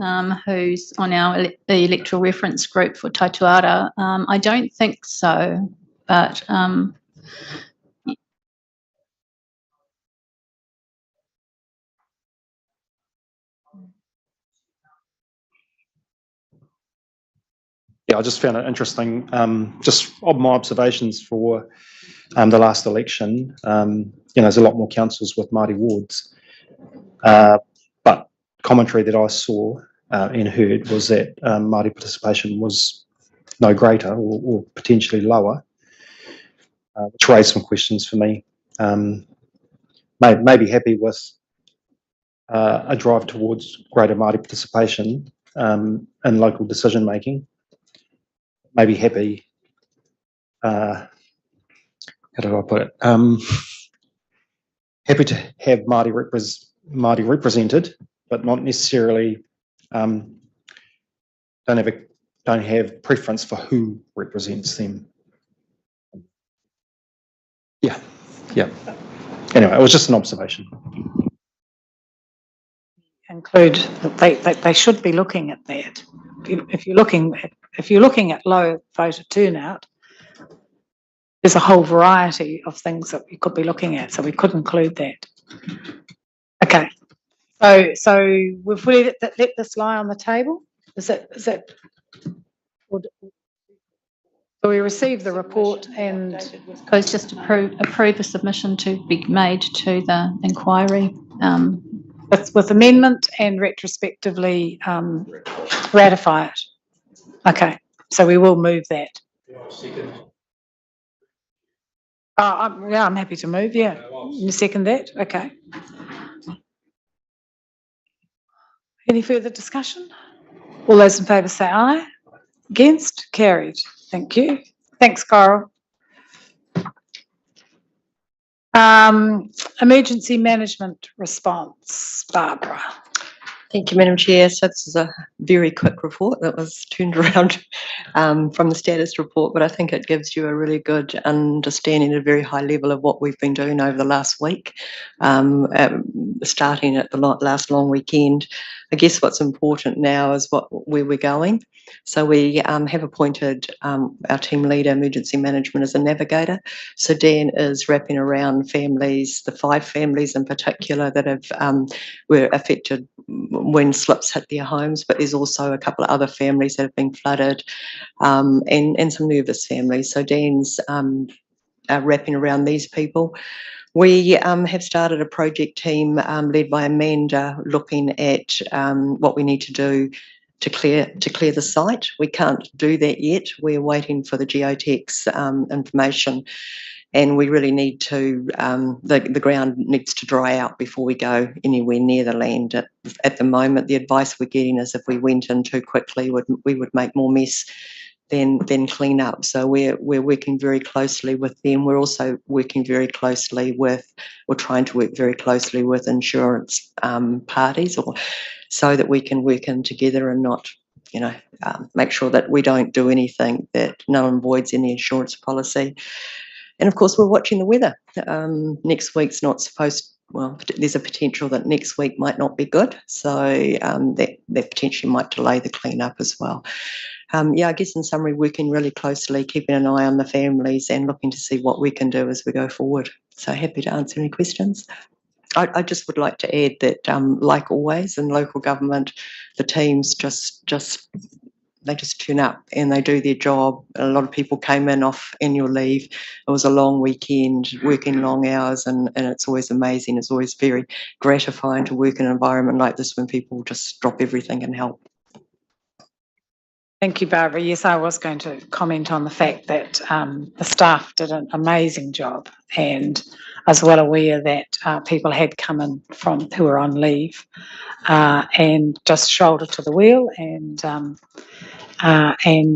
who's on the electoral reference group for Taituara. I don't think so, but Yeah, I just found it interesting. Just of my observations for the last election, there's a lot more councils with Māori wards, but commentary that I saw and heard was that Māori participation was no greater or potentially lower, which raised some questions for me. Maybe happy with a drive towards greater Māori participation in local decision making. Maybe happy, how do I put it? Happy to have Māori represented, but not necessarily, don't have don't have preference for who represents them. Yeah, yeah. Anyway, it was just an observation. Include that they should be looking at that. If you're looking at low voter turnout, there's a whole variety of things that we could be looking at, so we could include that. Okay, so we've let this lie on the table. Is that? So we received the report and It's just approve a submission to be made to the inquiry. with amendment and retrospectively ratify it. Okay, so we will move that. I'm happy to move, yeah. You second that? Okay. Any further discussion? All those in favour say aye. Against? Carried. Thank you. Thanks, Coral. Emergency management response, Barbara. Thank you, Madam Chair. So this is a very quick report that was turned around from the status report, but I think it gives you a really good understanding at a very high level of what we've been doing over the last week, starting at the last long weekend. I guess what's important now is where we're going. So we have appointed our team leader, emergency management, as a navigator. So Dan is wrapping around families, the 5 families in particular that have were affected when slips hit their homes, but there's also a couple of other families that have been flooded and some nervous families. So Dan's wrapping around these people. We have started a project team led by Amanda looking at what we need to do to clear the site. We can't do that yet. We're waiting for the geotechs information, and we really need to, the ground needs to dry out before we go anywhere near the land. At the moment, the advice we're getting is if we went in too quickly, we would make more mess than clean up. So we're working very closely with them. We're also working very closely with, we're trying to work very closely with insurance parties, or so that we can work in together and not, make sure that we don't do anything that null and voids any insurance policy. And of course, we're watching the weather. Next week's not supposed, well, there's a potential that next week might not be good. So that potentially might delay the cleanup as well. I guess in summary, working really closely, keeping an eye on the families and looking to see what we can do as we go forward. So happy to answer any questions. I just would like to add that, like always in local government, the teams just turn up and they do their job. A lot of people came in off annual leave. It was a long weekend, working long hours, and it's always amazing. It's always very gratifying to work in an environment like this when people just drop everything and help. Thank you, Barbara. Yes, I was going to comment on the fact that the staff did an amazing job, and I was well aware that people had come in who were on leave and just shoulder to the wheel and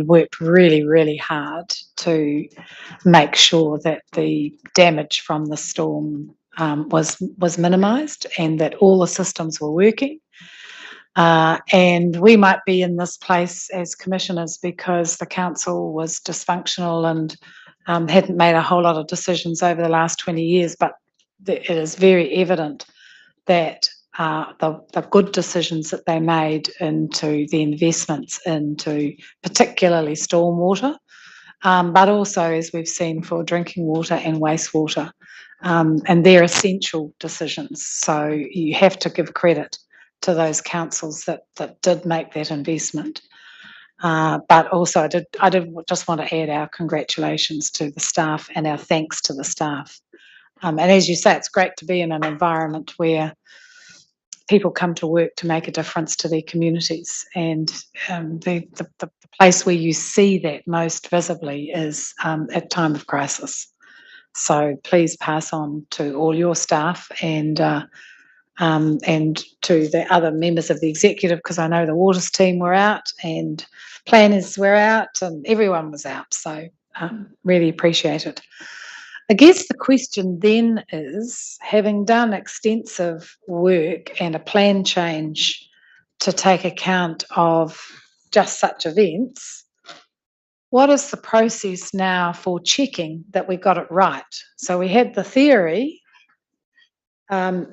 worked really, really hard to make sure that the damage from the storm was minimised and that all the systems were working. And we might be in this place as commissioners because the council was dysfunctional and hadn't made a whole lot of decisions over the last 20 years, but it is very evident that the good decisions that they made into the investments into particularly stormwater, but also, as we've seen, for drinking water and wastewater, and they're essential decisions. So you have to give credit to those councils that did make that investment. But also I did just want to add our congratulations to the staff and our thanks to the staff. And as you say, it's great to be in an environment where people come to work to make a difference to their communities. And the place where you see that most visibly is at time of crisis. So please pass on to all your staff and to the other members of the executive, because I know the waters team were out and planners were out and everyone was out. So really appreciate it. I guess the question then is, having done extensive work and a plan change to take account of just such events, what is the process now for checking that we got it right? So we had the theory,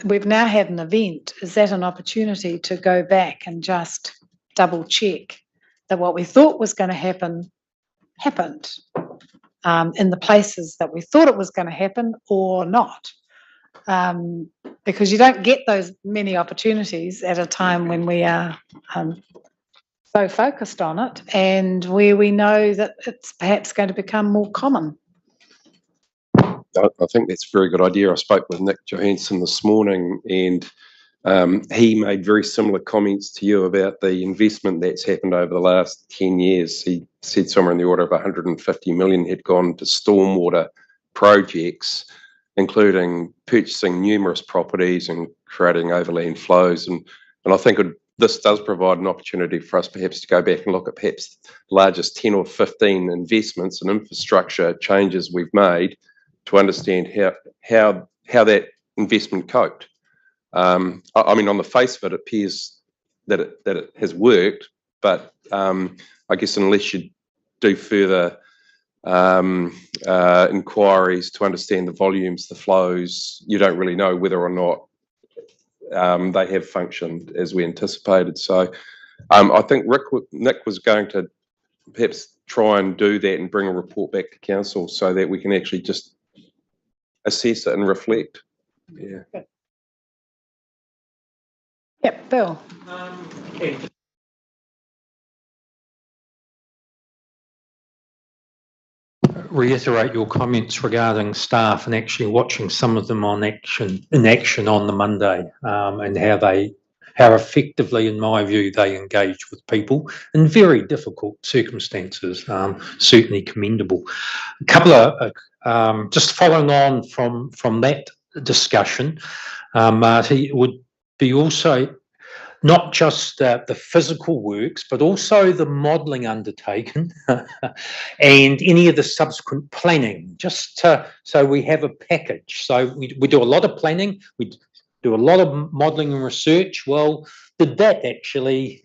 we've now had an event. Is that an opportunity to go back and just double check that what we thought was going to happen happened in the places that we thought it was going to happen or not? Because you don't get those many opportunities at a time when we are so focused on it and where we know that it's perhaps going to become more common. I think that's a very good idea. I spoke with Nick Johansson this morning, and he made very similar comments to you about the investment that's happened over the last 10 years. He said somewhere in the order of 150 million had gone to stormwater projects, including purchasing numerous properties and creating overland flows. And I think this does provide an opportunity for us perhaps to go back and look at perhaps the largest 10 or 15 investments and infrastructure changes we've made to understand how that investment coped. I mean, on the face of it, it appears that it has worked, but I guess unless you do further inquiries to understand the volumes, the flows, you don't really know whether or not they have functioned as we anticipated. So I think Nick was going to perhaps try and do that and bring a report back to council so that we can actually just assess it and reflect. Yeah. Yep, Bill. Reiterate your comments regarding staff and actually watching some of them in action on the Monday, and how effectively, in my view, they engage with people in very difficult circumstances. Certainly commendable. A couple of just following on from that discussion, Marty, would be also not just the physical works, but also the modelling undertaken and any of the subsequent planning, just so we have a package. So we do a lot of planning, we do a lot of modelling and research. Well, did that actually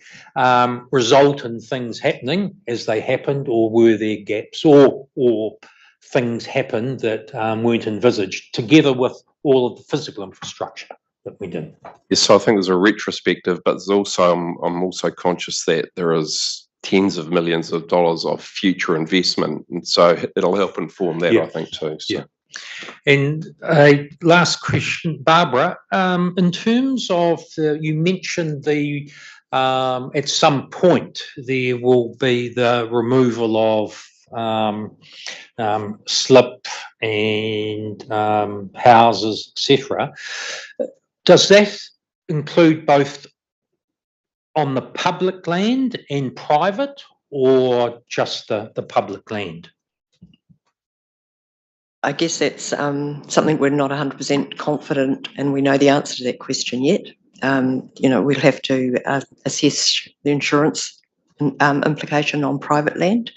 result in things happening as they happened, or were there gaps, or things happened that weren't envisaged, together with all of the physical infrastructure that we did? Yes, so I think there's a retrospective, but there's also I'm also conscious that there is tens of millions of dollars of future investment, and so it'll help inform that, I think, too. So. Yeah. And a last question, Barbara, in terms of you mentioned at some point there will be the removal of slip and houses, etc. Does that include both on the public land and private, or just the public land? I guess that's something we're not 100% confident, and we know the answer to that question yet. We'll have to assess the insurance implication on private land,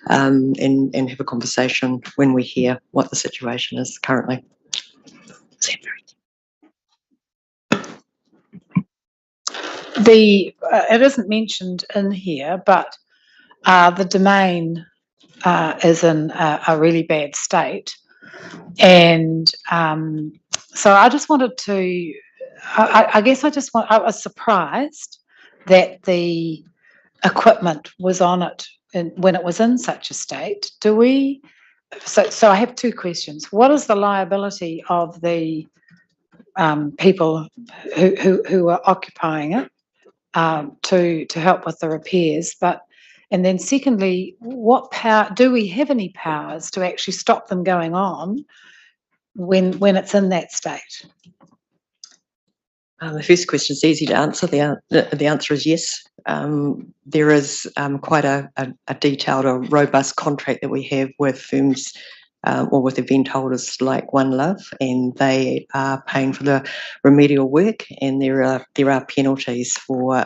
and have a conversation when we hear what the situation is currently. It isn't mentioned in here, but the domain is in a really bad state, and so I just wanted to. I was surprised that the equipment was on it when it was in such a state. So I have two questions. What is the liability of the people who are occupying it to help with the repairs? And then secondly, what power do we have? Any powers to actually stop them going on when it's in that state? The first question is easy to answer. The answer is yes. There is quite a detailed or robust contract that we have with firms or with event holders like One Love, and they are paying for the remedial work, and there are penalties for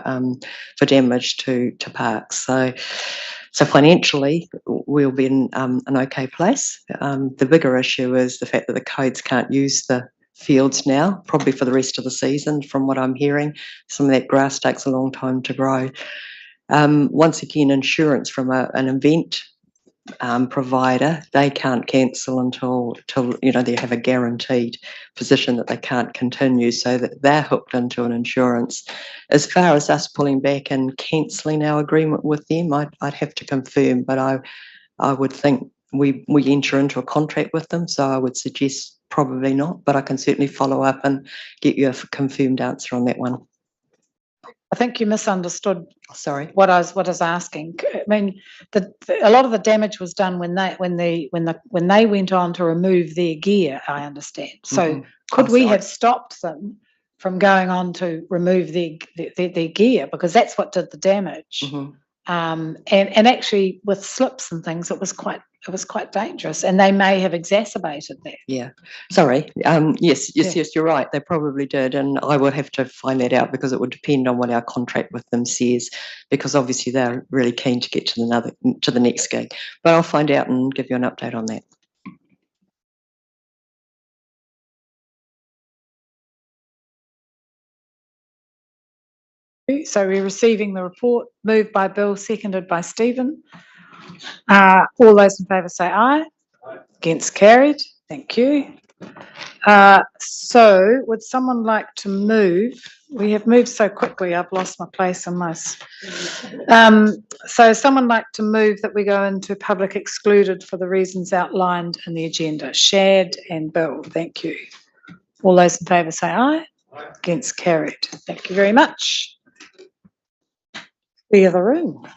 damage to parks. So financially, we'll be in an okay place. The bigger issue is the fact that the codes can't use the fields now, probably for the rest of the season. From what I'm hearing, some of that grass takes a long time to grow. Once again, insurance from an event provider, they can't cancel until they have a guaranteed position that they can't continue, so that they're hooked into an insurance. As far as us pulling back and cancelling our agreement with them, I'd have to confirm, but I would think we enter into a contract with them, so I would suggest probably not, but I can certainly follow up and get you a confirmed answer on that one. I think you misunderstood. Sorry. What I was asking. I mean, a lot of the damage was done when they went on to remove their gear. I understand. So could we have stopped them from going on to remove their gear, because that's what did the damage. And actually with slips and things, it was quite dangerous, and they may have exacerbated that. Yeah, sorry. Yes, you're right. They probably did, and I would have to find that out, because it would depend on what our contract with them says, because obviously they're really keen to get to the next gig. But I'll find out and give you an update on that. So we're receiving the report, moved by Bill, seconded by Stephen. All those in favour say aye. Against, carried. Thank you. So would someone like to move? We have moved so quickly, I've lost my place in most. So someone like to move that we go into public excluded for the reasons outlined in the agenda. Shad and Bill, thank you. All those in favour say aye. Against, carried. Thank you very much. Clear the room.